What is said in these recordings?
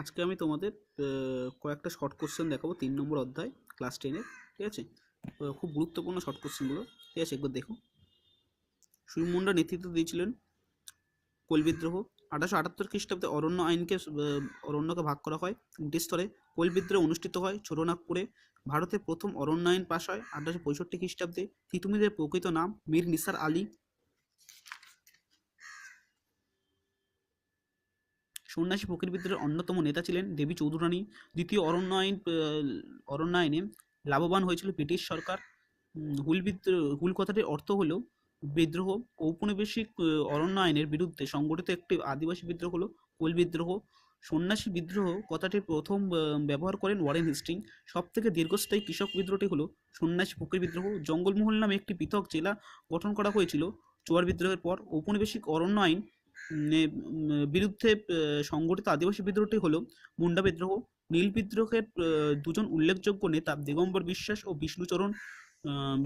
আজকে আমি তোমাদের কয়েকটা শর্ট কোশ্চেন দেখাবো 3 নম্বর অধ্যায় ক্লাস 10-এর। ঠিক আছে, খুব গুরুত্বপূর্ণ শর্ট কোশ্চেনগুলো। ঠিক আছে, একবার দেখো। সুইম মুন্ডা নেতৃত্ব দিয়েছিলেন কোল বিদ্রোহ। 1878 খ্রিস্টাব্দে অরণ্যকে ভাগ করা হয় 3টি স্তরে। কোল বিদ্রোহ অনুষ্ঠিত হয় ছোটনাগপুরে। ভারতে প্রথম অরণ্য আইন পাশ হয় 1865 খ্রিস্টাব্দে। তিতুমিরের প্রকৃত নাম মীর নিসার আলী। সন্ন্যাসী ফকির বিদ্রোহের অন্যতম নেতা ছিলেন দেবী চৌধুরানী। দ্বিতীয় অরণ্য আইনে লাভবান হয়েছিল ব্রিটিশ সরকার। হুল কথাটির অর্থ হলো বিদ্রোহ। ঔপনিবেশিক অরণ্য আইনের বিরুদ্ধে সংগঠিত একটি আদিবাসী বিদ্রোহ হলো কোল বিদ্রোহ। সন্ন্যাসী বিদ্রোহ কথাটির প্রথম ব্যবহার করেন ওয়ারেন হেস্টিং। সব থেকে দীর্ঘস্থায়ী কৃষক বিদ্রোহটি হলো সন্ন্যাসী ফকির বিদ্রোহ। জঙ্গলমহল নামে একটি পৃথক জেলা গঠন করা হয়েছিল চুয়ার বিদ্রোহের পর। ঔপনিবেশিক অরণ্য আইন বিরুদ্ধে সংগঠিত আদিবাসী বিদ্রোহটি হলো মুন্ডা বিদ্রোহ। নীল বিদ্রোহের দুজন উল্লেখযোগ্য নেতা দিগম্বর বিশ্বাস ও বিষ্ণুচরণ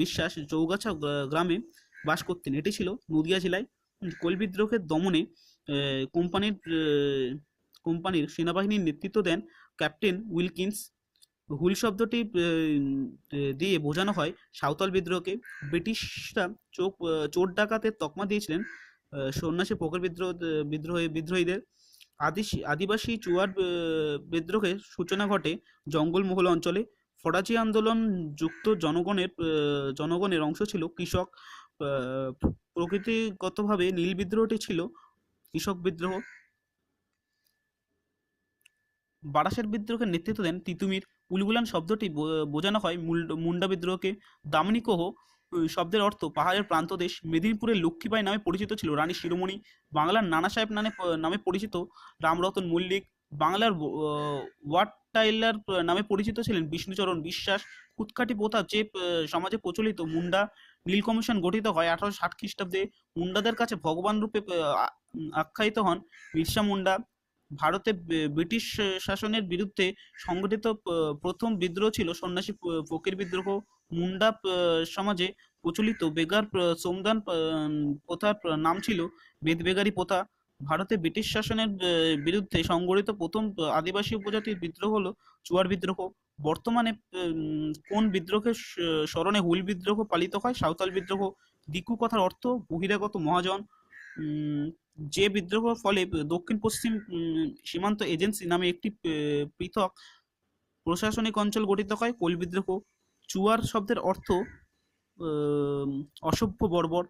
বিশ্বাস চৌগাছা গ্রামে বাস করতেন। এটি ছিল নদিয়া জেলায়। কোল বিদ্রোহের দমনে কোম্পানির সেনাবাহিনীর নেতৃত্ব দেন ক্যাপ্টেন উইলকিন্স। হুল শব্দটি দিয়ে বোঝানো হয় সাঁওতাল বিদ্রোহকে। ব্রিটিশরা চোর ডাকাতের তকমা দিয়েছিলেন সন্ন্যাসী ফকির বিদ্রোহীদের। আদিবাসী চুয়ার বিদ্রোহের সূচনা ঘটে জঙ্গলমহল অঞ্চলে। ফরাজি আন্দোলন যুক্ত জনগণের অংশ ছিল কৃষক। প্রকৃতিগতভাবে নীল বিদ্রোহটি ছিল কৃষক বিদ্রোহ। বারাসের বিদ্রোহের নেতৃত্ব দেন তিতুমির। উলগুলান শব্দটি বোঝানো হয় মুন্ডা বিদ্রোহকে। দামনিকোহ শব্দের অর্থ পাহাড়ের প্রান্তদেশ। মেদিনীপুরের লক্ষ্মীবাই নামে পরিচিত ছিল রানী শিরোমণি। বাংলার নানা সাহেব নামে পরিচিত রামরতন মল্লিক। বাংলার ওয়াট টাইলার নামে পরিচিত ছিলেন বিষ্ণুচরণ বিশ্বাস। খুদকাঠি প্রথা যে সমাজে প্রচলিত মুন্ডা। নীল কমিশন গঠিত হয় 1860 খ্রিস্টাব্দে। মুন্ডাদের কাছে ভগবান রূপে আখ্যায়িত হন বিরসা মুন্ডা। ভারতে ব্রিটিশ শাসনের বিরুদ্ধে সংগঠিত প্রথম বিদ্রোহ ছিল সন্ন্যাসী ফকির বিদ্রোহ। মুন্ডা সমাজে প্রচলিত বেগার শ্রমদান প্রথার নাম ছিল বেদবেগারি প্রথা। ভারতে ব্রিটিশ শাসনের বিরুদ্ধে সংগঠিত প্রথম আদিবাসী উপজাতির বিদ্রোহ হলো চুয়ার বিদ্রোহ। বর্তমানে কোন বিদ্রোহের স্মরণে হুল বিদ্রোহ পালিত হয়? সাঁওতাল বিদ্রোহ। দিকু কথার অর্থ বহিরাগত মহাজন। যে বিদ্রোহের ফলে দক্ষিণ পশ্চিম সীমান্ত এজেন্সি নামে একটি পৃথক প্রশাসনিক অঞ্চল গঠিত হয় কোল বিদ্রোহ। চুয়ার শব্দের অর্থ অসভ্য বর্বর।